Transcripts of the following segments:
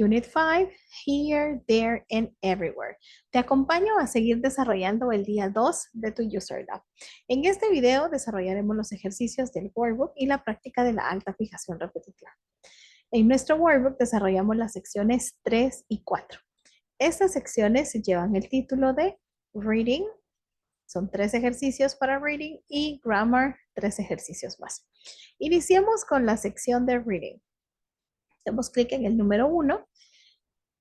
Unit 5, Here, There, and Everywhere. Te acompaño a seguir desarrollando el día 2 de tu User Lab. En este video desarrollaremos los ejercicios del Workbook y la práctica de la alta fijación repetitiva. En nuestro Workbook desarrollamos las secciones 3 y 4. Estas secciones llevan el título de Reading, son 3 ejercicios para Reading, y Grammar, 3 ejercicios más. Iniciemos con la sección de Reading. Damos clic en el número 1.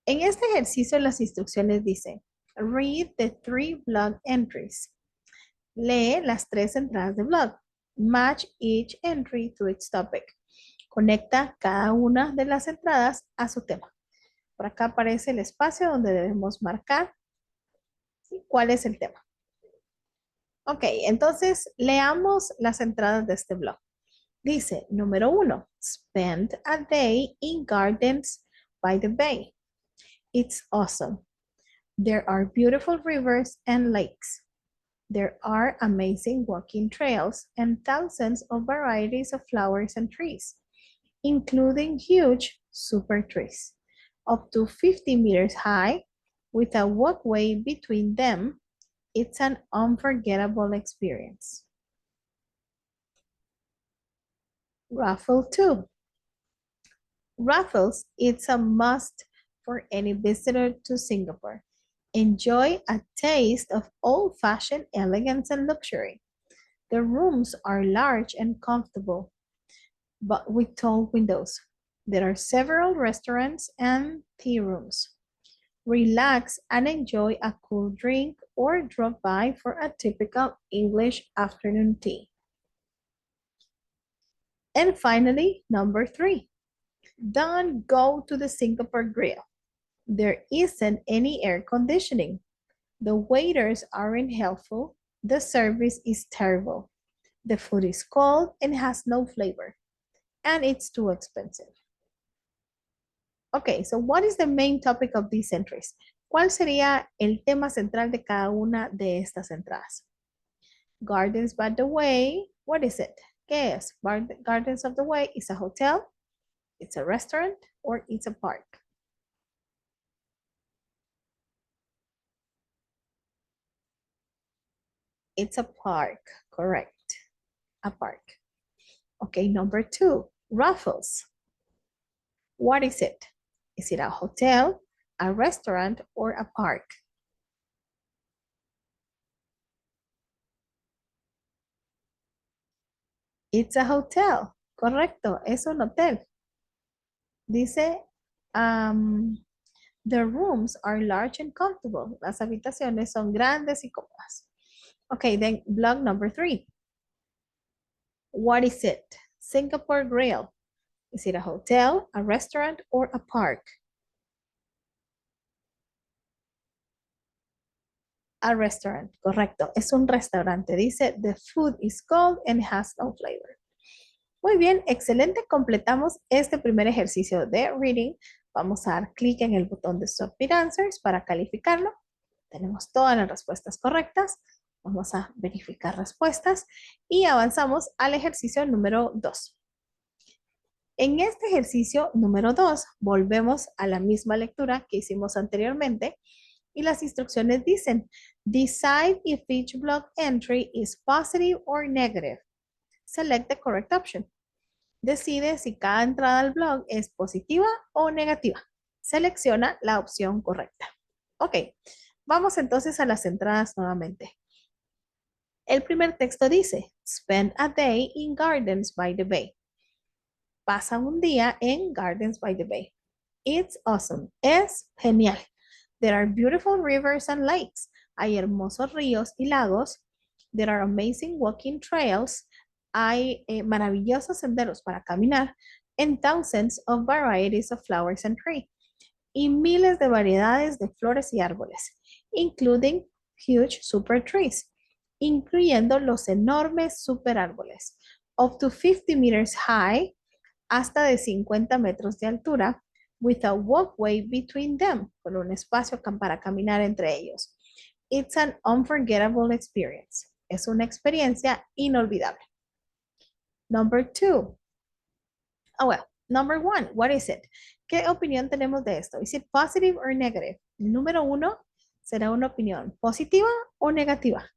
En este ejercicio las instrucciones dicen, read the 3 blog entries. Lee las 3 entradas de blog. Match each entry to its topic. Conecta cada una de las entradas a su tema. Por acá aparece el espacio donde debemos marcar cuál es el tema. Ok, entonces leamos las entradas de este blog. Dice, número 1, spend a day in gardens by the bay. It's awesome. There are beautiful rivers and lakes. There are amazing walking trails and thousands of varieties of flowers and trees, including huge super trees, up to 50 meters high, with a walkway between them. It's an unforgettable experience. Raffle 2. Raffles, it's a must for any visitor to Singapore. Enjoy a taste of old-fashioned elegance and luxury. The rooms are large and comfortable, but with tall windows. There are several restaurants and tea rooms. Relax and enjoy a cool drink or drop by for a typical English afternoon tea. And finally, number 3. Don't go to the Singapore Grill. There isn't any air conditioning. The waiters aren't helpful. The service is terrible. The food is cold and has no flavor. And it's too expensive. Okay, so what is the main topic of these entries? ¿Cuál sería el tema central de cada una de estas entradas? Gardens by the Way, what is it? ¿Qué es? Gardens of the Way is a hotel, it's a restaurant, or it's a park. It's a park, correct. A park. Okay, number 2, Raffles. What is it? Is it a hotel, a restaurant, or a park? It's a hotel. Correcto, es un hotel. Dice, the rooms are large and comfortable. Las habitaciones son grandes y cómodas. Okay, then blog number 3. What is it? Singapore Grill. Is it a hotel, a restaurant, or a park? A restaurant, correcto. Es un restaurante. Dice, the food is cold and has no flavor. Muy bien, excelente. Completamos este primer ejercicio de reading. Vamos a dar clic en el botón de Submit Answers para calificarlo. Tenemos todas las respuestas correctas. Vamos a verificar respuestas y avanzamos al ejercicio número 2. En este ejercicio número 2, volvemos a la misma lectura que hicimos anteriormente y las instrucciones dicen, decide if each blog entry is positive or negative. Select the correct option. Decide si cada entrada al blog es positiva o negativa. Selecciona la opción correcta. Ok, vamos entonces a las entradas nuevamente. El primer texto dice, spend a day in gardens by the bay. Pasa un día en Gardens by the Bay. It's awesome. Es genial. There are beautiful rivers and lakes. Hay hermosos ríos y lagos. There are amazing walking trails. Hay maravillosos senderos para caminar. And thousands of varieties of flowers and trees. Y miles de variedades de flores y árboles. Including huge super trees. Incluyendo los enormes super árboles. Up to 50 meters high. Hasta de 50 metros de altura, with a walkway between them, con un espacio para caminar entre ellos. It's an unforgettable experience. Es una experiencia inolvidable. Number 2. Oh, well, Number one, what is it? ¿Qué opinión tenemos de esto? Is it positive or negative? Número uno será una opinión positiva o negativa.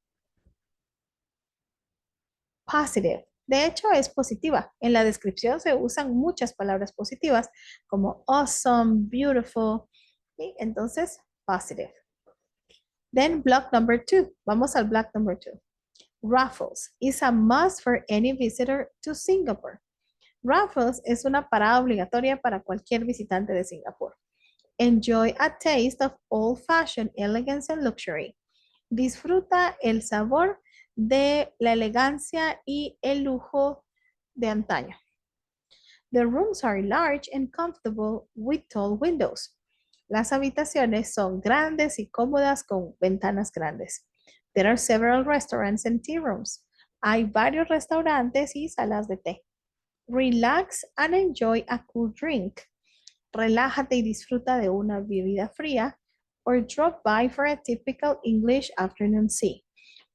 Positive. De hecho, es positiva. En la descripción se usan muchas palabras positivas como awesome, beautiful. ¿Sí? Entonces, positive. Then block number two. Vamos al block number two. Raffles is a must for any visitor to Singapore. Raffles es una parada obligatoria para cualquier visitante de Singapur. Enjoy a taste of old-fashioned elegance and luxury. Disfruta el sabor de la elegancia y el lujo de antaño. The rooms are large and comfortable with tall windows. Las habitaciones son grandes y cómodas con ventanas grandes. There are several restaurants and tea rooms. Hay varios restaurantes y salas de té. Relax and enjoy a cool drink. Relájate y disfruta de una bebida fría. Or drop by for a typical English afternoon tea.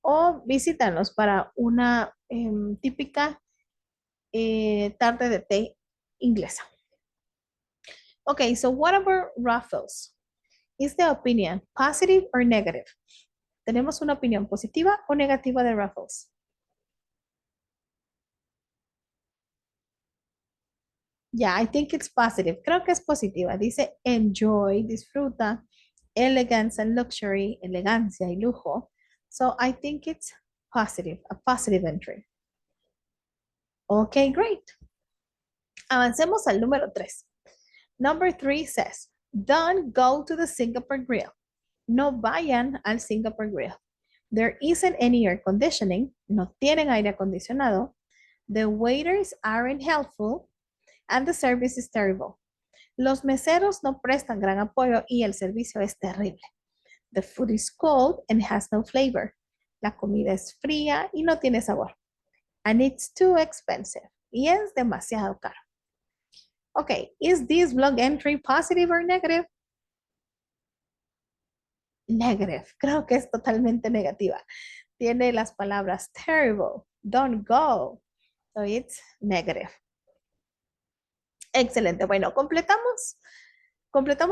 O visítanos para una típica tarde de té inglesa. Okay, so what about Raffles? Is the opinion positive or negative? ¿Tenemos una opinión positiva o negativa de Raffles? Yeah, I think it's positive. Creo que es positiva. Dice enjoy, disfruta, elegance and luxury, elegancia y lujo. So I think it's positive, a positive entry. Okay, great. Avancemos al número 3. Number 3 says, don't go to the Singapore Grill. No vayan al Singapore Grill. There isn't any air conditioning. No tienen aire acondicionado. The waiters aren't helpful. And the service is terrible. Los meseros no prestan gran apoyo y el servicio es terrible. The food is cold and has no flavor. La comida es fría y no tiene sabor. And it's too expensive. Y es demasiado caro. Okay, is this blog entry positive or negative? Negative. Creo que es totalmente negativa. Tiene las palabras terrible, don't go. So it's negative. Excelente. Bueno, completamos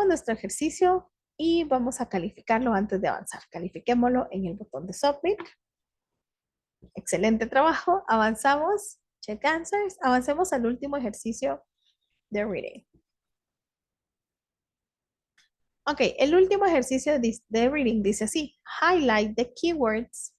nuestro ejercicio y vamos a calificarlo antes de avanzar. Califiquémoslo en el botón de Submit. Excelente trabajo. Avanzamos. Check answers. Avancemos al último ejercicio de reading. Ok, el último ejercicio de reading dice así. Highlight the keywords.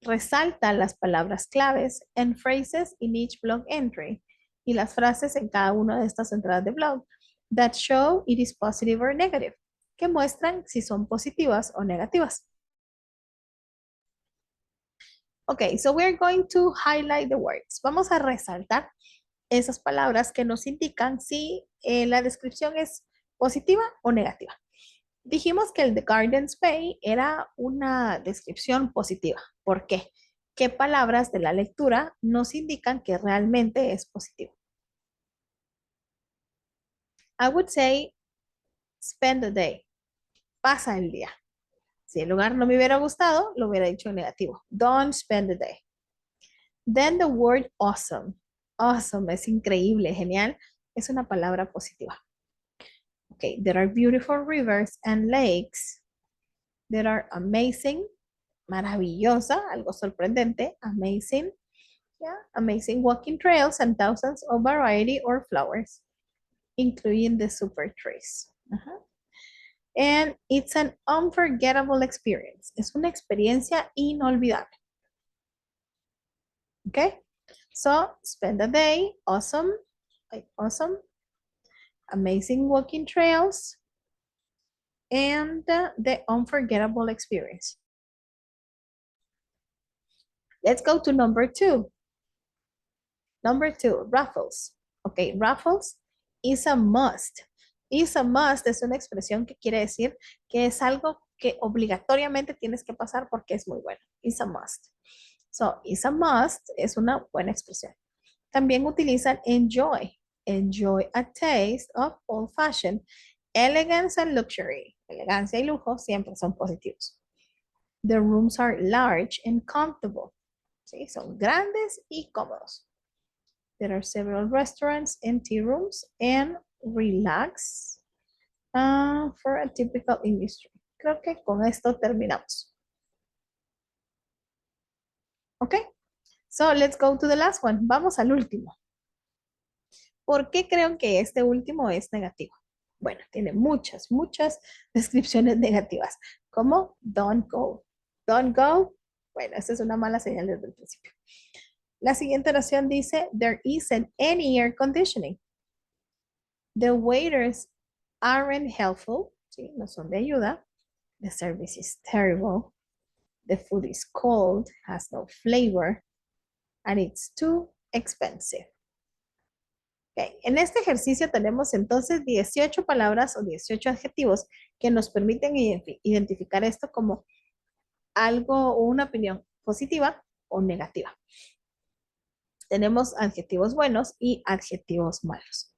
Resalta las palabras claves and phrases in each blog entry. Y las frases en cada una de estas entradas de blog that show it is positive or negative, que muestran si son positivas o negativas. Ok, so we're going to highlight the words. Vamos a resaltar esas palabras que nos indican si la descripción es positiva o negativa. Dijimos que el The Gardens Bay era una descripción positiva. ¿Por qué? ¿Qué palabras de la lectura nos indican que realmente es positivo? I would say, spend the day. Pasa el día. Si el lugar no me hubiera gustado, lo hubiera dicho en negativo. Don't spend the day. Then the word awesome. Awesome es increíble, genial. Es una palabra positiva. Okay, there are beautiful rivers and lakes. There are amazing, maravillosa, algo sorprendente, amazing. Yeah, amazing walking trails and thousands of variety or flowers, including the super trees. And it's an unforgettable experience. Es una experiencia inolvidable. Okay, so spend a day, awesome, like awesome, amazing walking trails, and the unforgettable experience. Let's go to number 2. Number 2, Raffles. Okay, Raffles is a must. Is a must es una expresión que quiere decir que es algo que obligatoriamente tienes que pasar porque es muy bueno. Is a must. So, is a must es una buena expresión. También utilizan enjoy. Enjoy a taste of old-fashioned. Elegance and luxury. Elegancia y lujo siempre son positivos. The rooms are large and comfortable. ¿Sí? Son grandes y cómodos. There are several restaurants and tea rooms, and relax for a typical industry. Creo que con esto terminamos. Okay, so let's go to the last one. Vamos al último. ¿Por qué creo que este último es negativo? Bueno, tiene muchas descripciones negativas, como don't go. Don't go, bueno, esta es una mala señal desde el principio. La siguiente oración dice, there isn't any air conditioning. The waiters aren't helpful, ¿sí? No son de ayuda. The service is terrible. The food is cold, has no flavor, and it's too expensive. Okay. En este ejercicio tenemos entonces 18 palabras o 18 adjetivos que nos permiten identificar esto como algo o una opinión positiva o negativa. Tenemos adjetivos buenos y adjetivos malos.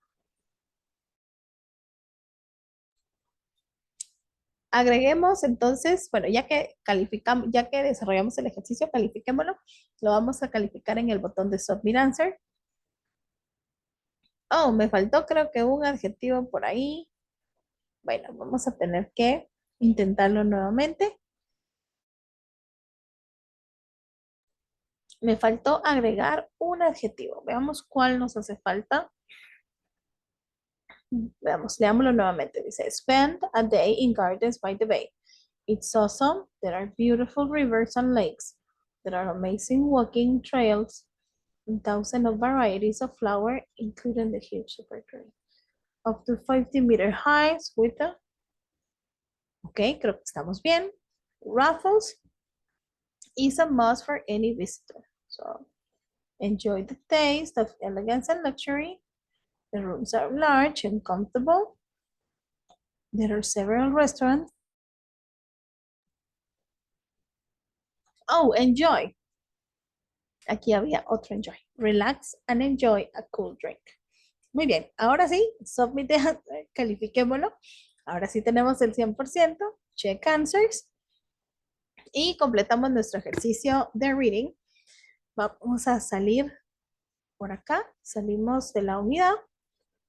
Agreguemos entonces, bueno, ya que calificamos, ya que desarrollamos el ejercicio, califiquémoslo. Lo vamos a calificar en el botón de Submit Answer. Oh, me faltó creo que un adjetivo por ahí. Bueno, vamos a tener que intentarlo nuevamente. Me faltó agregar un adjetivo. Veamos cuál nos hace falta. Veamos, leámoslo nuevamente. Dice, spend a day in gardens by the bay. It's awesome. There are beautiful rivers and lakes. There are amazing walking trails and thousands of varieties of flowers, including the huge super tree. Up to 50-meter highs with a... Ok, creo que estamos bien. Raffles is a must for any visitor. So, enjoy the taste of elegance and luxury. The rooms are large and comfortable. There are several restaurants. Oh, enjoy. Aquí había otro enjoy. Relax and enjoy a cool drink. Muy bien, ahora sí, submit, califiquémoslo. Ahora sí tenemos el 100%. Check answers. Y completamos nuestro ejercicio de reading. Vamos a salir por acá. Salimos de la unidad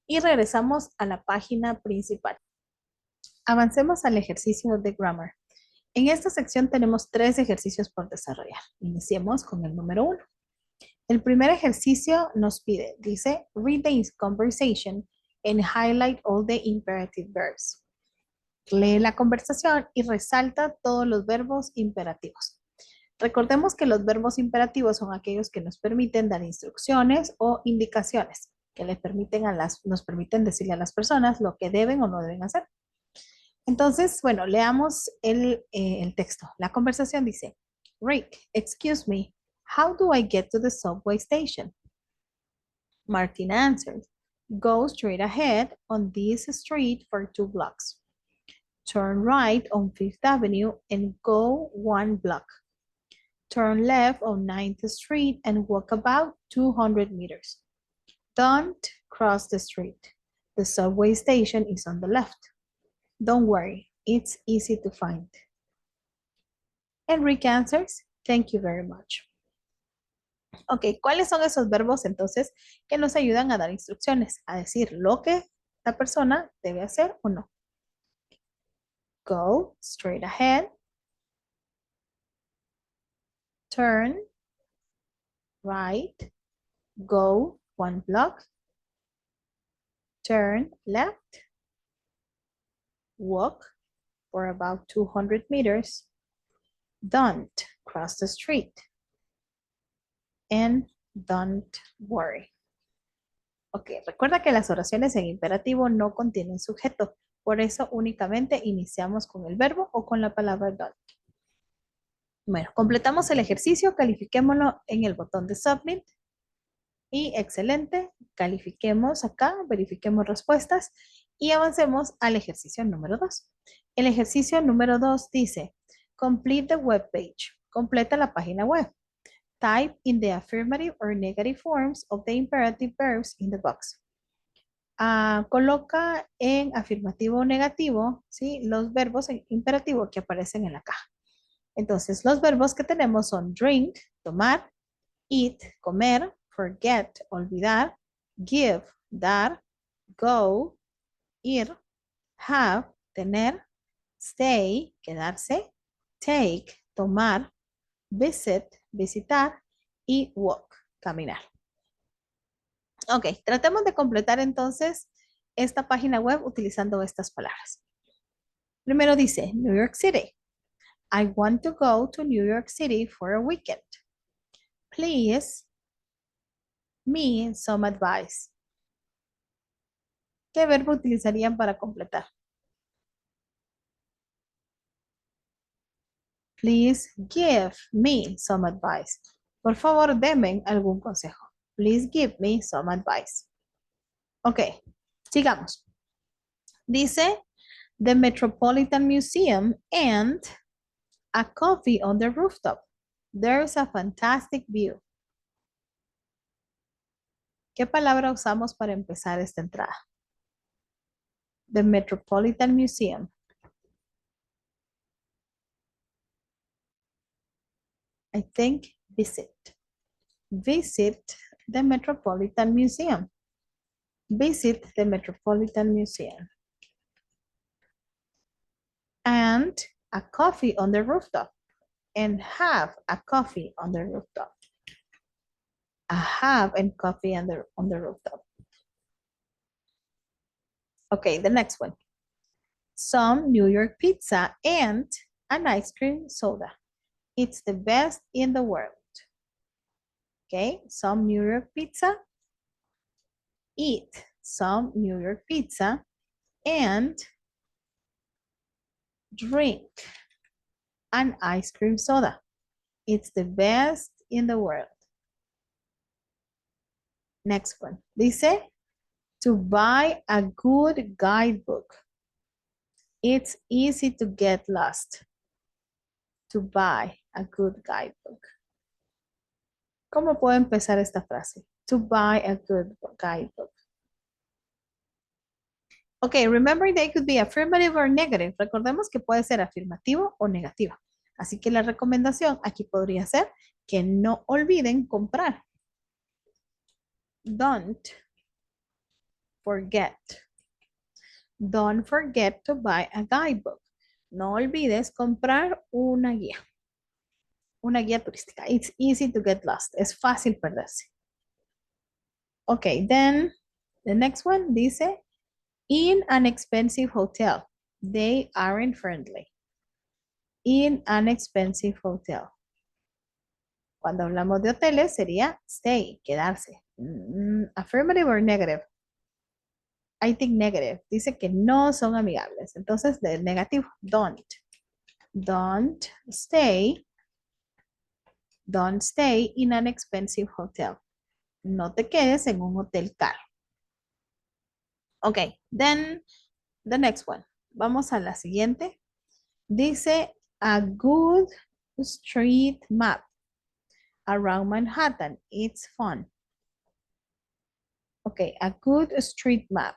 y regresamos a la página principal. Avancemos al ejercicio de grammar. En esta sección tenemos 3 ejercicios por desarrollar. Iniciemos con el número 1. El primer ejercicio nos pide, dice, read the conversation and highlight all the imperative verbs. Lee la conversación y resalta todos los verbos imperativos. Recordemos que los verbos imperativos son aquellos que nos permiten dar instrucciones o indicaciones, que nos permiten decirle a las personas lo que deben o no deben hacer. Entonces, bueno, leamos el texto. La conversación dice, Rick, excuse me, how do I get to the subway station? Martin answered, go straight ahead on this street for 2 blocks. Turn right on 5th Avenue and go 1 block. Turn left on 9th Street and walk about 200 meters. Don't cross the street. The subway station is on the left. Don't worry, it's easy to find. Enrique answers, thank you very much. Ok, ¿cuáles son esos verbos entonces que nos ayudan a dar instrucciones? A decir lo que la persona debe hacer o no. Go straight ahead. Turn right. Go 1 block. Turn left. Walk for about 200 meters. Don't cross the street. And don't worry. Ok, recuerda que las oraciones en imperativo no contienen sujeto. Por eso únicamente iniciamos con el verbo o con la palabra don't. Bueno, completamos el ejercicio, califiquémoslo en el botón de Submit. Y excelente, califiquemos acá, verifiquemos respuestas y avancemos al ejercicio número 2. El ejercicio número 2 dice, complete the web page, completa la página web. Type in the affirmative or negative forms of the imperative verbs in the box. Coloca en afirmativo o negativo, ¿sí?, los verbos en imperativo que aparecen en la caja. Entonces, los verbos que tenemos son drink, tomar, eat, comer, forget, olvidar, give, dar, go, ir, have, tener, stay, quedarse, take, tomar, visit, visitar y walk, caminar. Ok, tratemos de completar entonces esta página web utilizando estas palabras. Primero dice, New York City. I want to go to New York City for a weekend. Please, me some advice. ¿Qué verbo utilizarían para completar? Please give me some advice. Por favor, denme algún consejo. Please give me some advice. Ok, sigamos. Dice, the Metropolitan Museum and a coffee on the rooftop. There's a fantastic view. ¿Qué palabra usamos para empezar esta entrada? The Metropolitan Museum. I think visit. Visit the Metropolitan Museum. Visit the Metropolitan Museum. And a coffee on the rooftop. And have a coffee on the rooftop. A have and coffee on the rooftop. Okay, the next one. Some New York pizza and an ice cream soda. It's the best in the world. Okay, some New York pizza. Eat some New York pizza and drink an ice cream soda. It's the best in the world. Next one. Dice, to buy a good guidebook. It's easy to get lost. To buy a good guidebook. ¿Cómo puedo empezar esta frase? To buy a good guidebook. Okay, remember they could be affirmative or negative. Recordemos que puede ser afirmativo o negativo. Así que la recomendación aquí podría ser que no olviden comprar. Don't forget. Don't forget to buy a guidebook. No olvides comprar una guía. Una guía turística. It's easy to get lost. Es fácil perderse. Okay, then the next one dice, in an expensive hotel. They aren't friendly. In an expensive hotel. Cuando hablamos de hoteles sería stay, quedarse. Affirmative or negative? I think negative. Dice que no son amigables. Entonces, del negativo, don't. Don't stay in an expensive hotel. No te quedes en un hotel caro. Ok, then the next one. Vamos a la siguiente. Dice a good street map around Manhattan. It's fun. Ok, a good street map.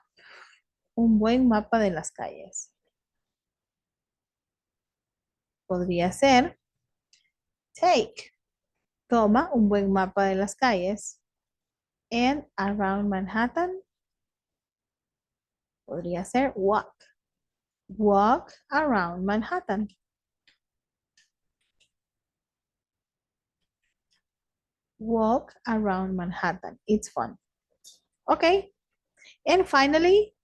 Un buen mapa de las calles. Podría ser take. Toma un buen mapa de las calles. And around Manhattan. Podría ser walk. Walk around Manhattan. Walk around Manhattan. It's fun. Okay. And finalmente,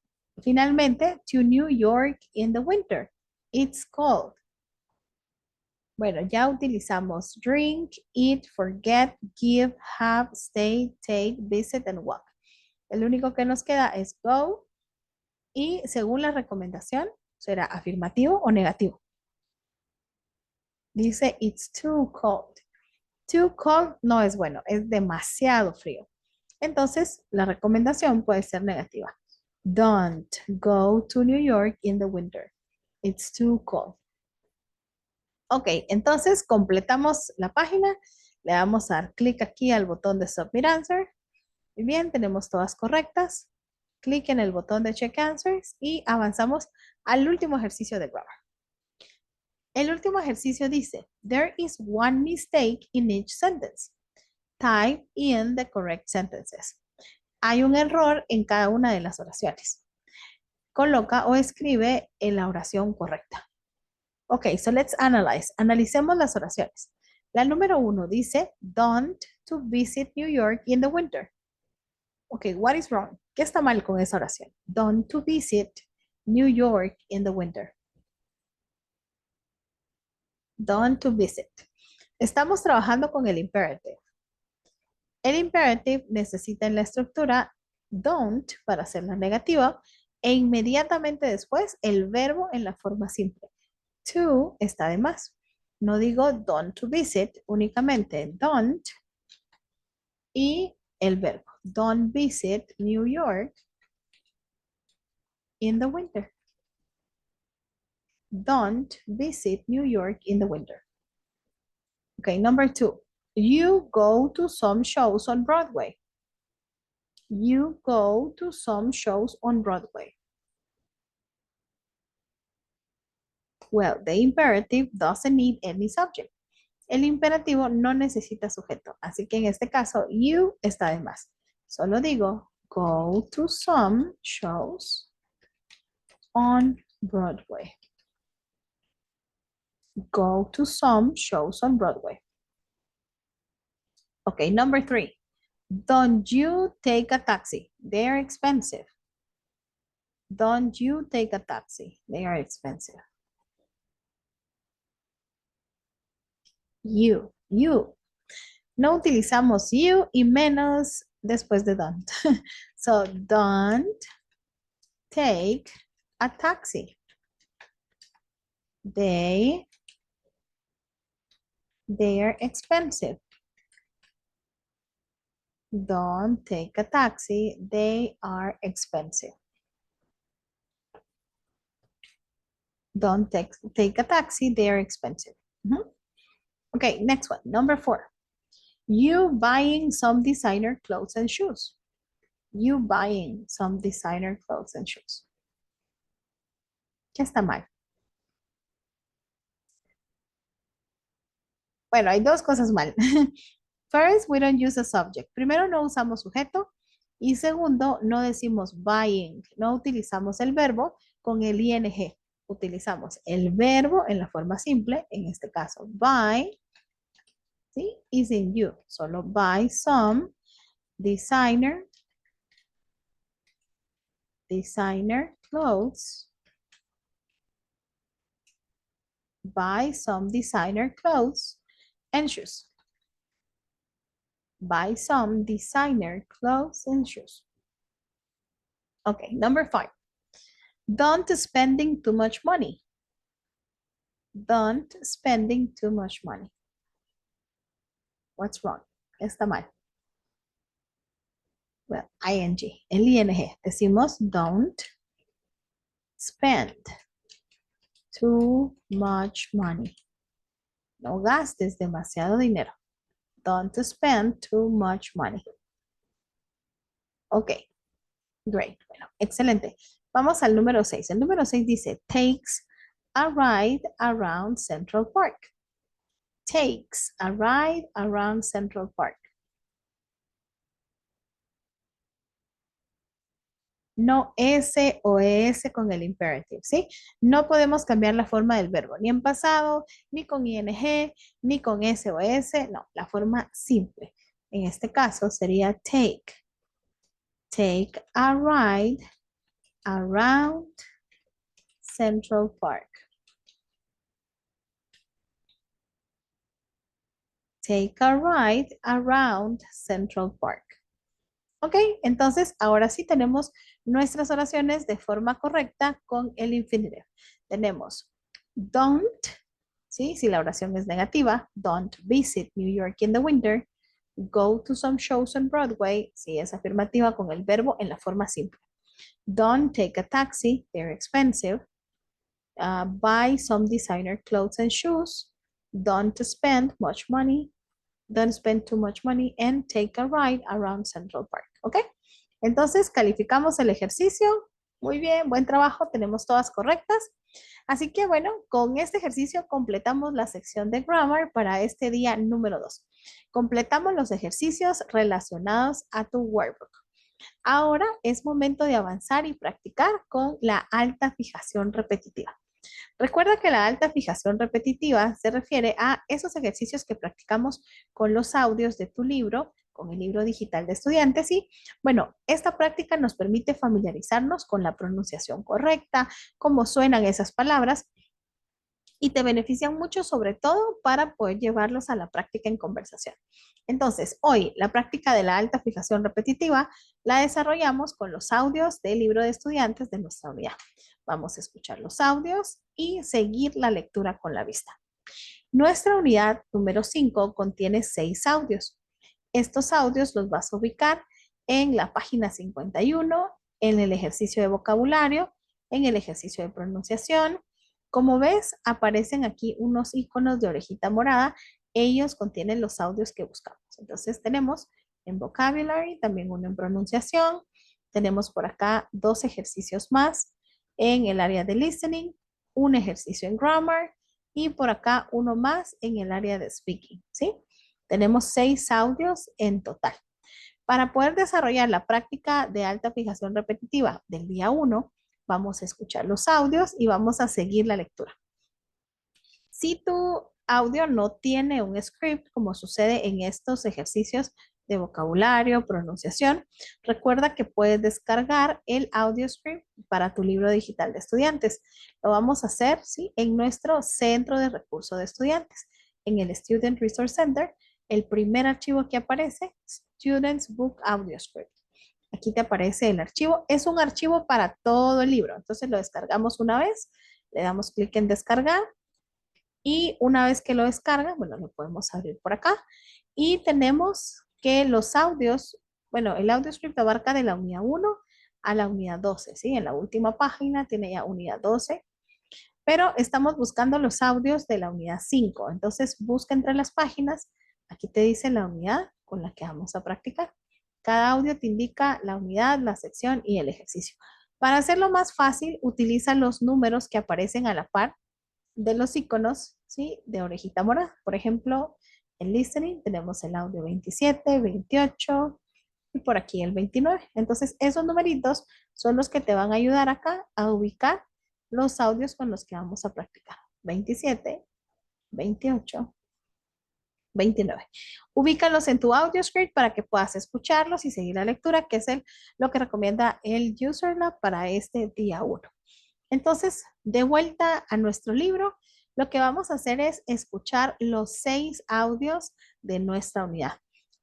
to New York in the winter. It's cold. Bueno, ya utilizamos drink, eat, forget, give, have, stay, take, visit, and walk. El único que nos queda es go. Y según la recomendación, será afirmativo o negativo. Dice, it's too cold. Too cold no es bueno, es demasiado frío. Entonces, la recomendación puede ser negativa. Don't go to New York in the winter. It's too cold. Ok, entonces completamos la página. Le damos a dar clic aquí al botón de Submit Answer. Muy bien, tenemos todas correctas. Clic en el botón de Check Answers y avanzamos al último ejercicio de grammar. El último ejercicio dice, there is one mistake in each sentence. Type in the correct sentences. Hay un error en cada una de las oraciones. Coloca o escribe en la oración correcta. Ok, so let's analyze. Analicemos las oraciones. La número 1 dice, don't to visit New York in the winter. Ok, what is wrong? ¿Qué está mal con esa oración? Don't to visit New York in the winter. Don't to visit. Estamos trabajando con el imperative. El imperative necesita en la estructura don't para hacerla negativa e inmediatamente después el verbo en la forma simple. To está de más. No digo don't to visit, únicamente don't y el verbo. Don't visit New York in the winter. Don't visit New York in the winter. Okay, number 2. You go to some shows on Broadway. You go to some shows on Broadway. Well, the imperative doesn't need any subject. El imperativo no necesita sujeto, así que en este caso, you está de más. Solo digo, go to some shows on Broadway. Go to some shows on Broadway. Okay, number 3. Don't you take a taxi. They're expensive. Don't you take a taxi. They are expensive. You. No utilizamos you y menos después de don't. So, don't take a taxi. They're expensive. Don't take a taxi. They are expensive. Don't take a taxi. They are expensive. Okay, next one. Number 4. You buying some designer clothes and shoes. You buying some designer clothes and shoes. ¿Qué está mal? Bueno, hay dos cosas mal. First, we don't use a subject. Primero, no usamos sujeto. Y segundo, no decimos buying. No utilizamos el verbo con el ing. Utilizamos el verbo en la forma simple. En este caso, buy. ¿Sí? Y sin you. Solo buy some designer clothes. Buy some designer clothes and shoes. Buy some designer clothes and shoes. Okay, number 5. Don't spending too much money. Don't spending too much money. What's wrong? Está mal. Well, ing, el ing. Decimos don't spend too much money. No gastes demasiado dinero. Don't spend too much money. Ok, great. Bueno, excelente. Vamos al número 6. El número 6 dice, takes a ride around Central Park. Takes a ride around Central Park. No S o ES con el imperative, ¿sí? No podemos cambiar la forma del verbo, ni en pasado, ni con ing, ni con S o S, no, la forma simple. En este caso sería take. Take a ride around Central Park. Take a ride around Central Park. Ok, entonces ahora sí tenemos nuestras oraciones de forma correcta con el infinitive. Tenemos don't, ¿sí? Si la oración es negativa, don't visit New York in the winter. Go to some shows on Broadway, si es afirmativa con el verbo en la forma simple. Don't take a taxi, they're expensive. Buy some designer clothes and shoes. Don't spend much money. Don't spend too much money and take a ride around Central Park. ¿Ok? Entonces, calificamos el ejercicio. Muy bien, buen trabajo, tenemos todas correctas. Así que bueno, con este ejercicio completamos la sección de grammar para este día número 2. Completamos los ejercicios relacionados a tu workbook. Ahora es momento de avanzar y practicar con la alta fijación repetitiva. Recuerda que la alta fijación repetitiva se refiere a esos ejercicios que practicamos con los audios de tu libro, con el libro digital de estudiantes y, bueno, esta práctica nos permite familiarizarnos con la pronunciación correcta, cómo suenan esas palabras y te benefician mucho sobre todo para poder llevarlos a la práctica en conversación. Entonces, hoy la práctica de la alta fijación repetitiva la desarrollamos con los audios del libro de estudiantes de nuestra unidad. Vamos a escuchar los audios y seguir la lectura con la vista. Nuestra unidad número 5 contiene 6 audios. Estos audios los vas a ubicar en la página 51, en el ejercicio de vocabulario, en el ejercicio de pronunciación. Como ves, aparecen aquí unos iconos de orejita morada. Ellos contienen los audios que buscamos. Entonces tenemos en vocabulary, también uno en pronunciación. Tenemos por acá 2 ejercicios más en el área de listening, un ejercicio en grammar y por acá uno más en el área de speaking, ¿sí? Tenemos 6 audios en total. Para poder desarrollar la práctica de alta fijación repetitiva del día 1, vamos a escuchar los audios y vamos a seguir la lectura. Si tu audio no tiene un script, como sucede en estos ejercicios de vocabulario, pronunciación, recuerda que puedes descargar el audio script para tu libro digital de estudiantes. Lo vamos a hacer, ¿sí?, en nuestro centro de recursos de estudiantes, en el Student Resource Center. El primer archivo que aparece, Student's Book Audio Script. Aquí te aparece el archivo. Es un archivo para todo el libro. Entonces lo descargamos una vez, le damos clic en descargar y una vez que lo descarga, bueno, lo podemos abrir por acá y tenemos que los audios, bueno, el audio script abarca de la unidad 1 a la unidad 12, ¿sí? En la última página tiene ya unidad 12, pero estamos buscando los audios de la unidad 5. Entonces busca entre las páginas, aquí te dice la unidad con la que vamos a practicar. Cada audio te indica la unidad, la sección y el ejercicio. Para hacerlo más fácil, utiliza los números que aparecen a la par de los iconos, ¿sí?, de orejita morada. Por ejemplo, en listening tenemos el audio 27, 28 y por aquí el 29. Entonces, esos numeritos son los que te van a ayudar acá a ubicar los audios con los que vamos a practicar. 27, 28, 29. Ubícalos en tu audio script para que puedas escucharlos y seguir la lectura, que es lo que recomienda el User Lab para este día 1. Entonces, de vuelta a nuestro libro, lo que vamos a hacer es escuchar los 6 audios de nuestra unidad.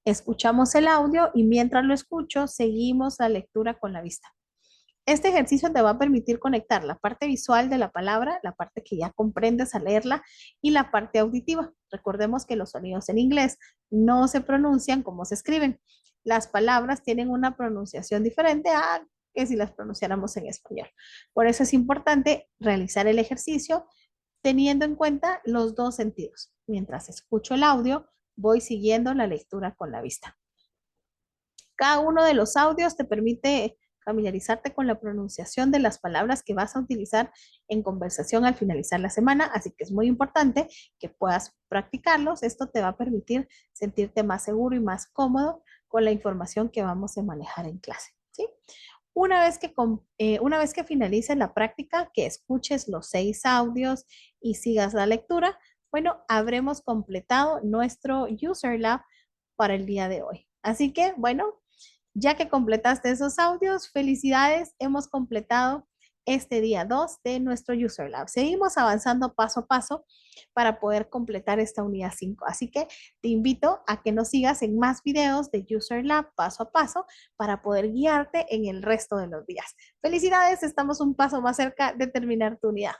Escuchamos el audio y mientras lo escucho, seguimos la lectura con la vista. Este ejercicio te va a permitir conectar la parte visual de la palabra, la parte que ya comprendes al leerla, y la parte auditiva. Recordemos que los sonidos en inglés no se pronuncian como se escriben. Las palabras tienen una pronunciación diferente a que si las pronunciáramos en español. Por eso es importante realizar el ejercicio teniendo en cuenta los 2 sentidos. Mientras escucho el audio, voy siguiendo la lectura con la vista. Cada uno de los audios te permite familiarizarte con la pronunciación de las palabras que vas a utilizar en conversación al finalizar la semana, así que es muy importante que puedas practicarlos. Esto te va a permitir sentirte más seguro y más cómodo con la información que vamos a manejar en clase, ¿sí? Una vez que finalices la práctica, que escuches los 6 audios y sigas la lectura, bueno, habremos completado nuestro User Lab para el día de hoy. Así que, bueno, ya que completaste esos audios, felicidades, hemos completado este día 2 de nuestro User Lab. Seguimos avanzando paso a paso para poder completar esta unidad 5. Así que te invito a que nos sigas en más videos de User Lab paso a paso para poder guiarte en el resto de los días. Felicidades, estamos un paso más cerca de terminar tu unidad.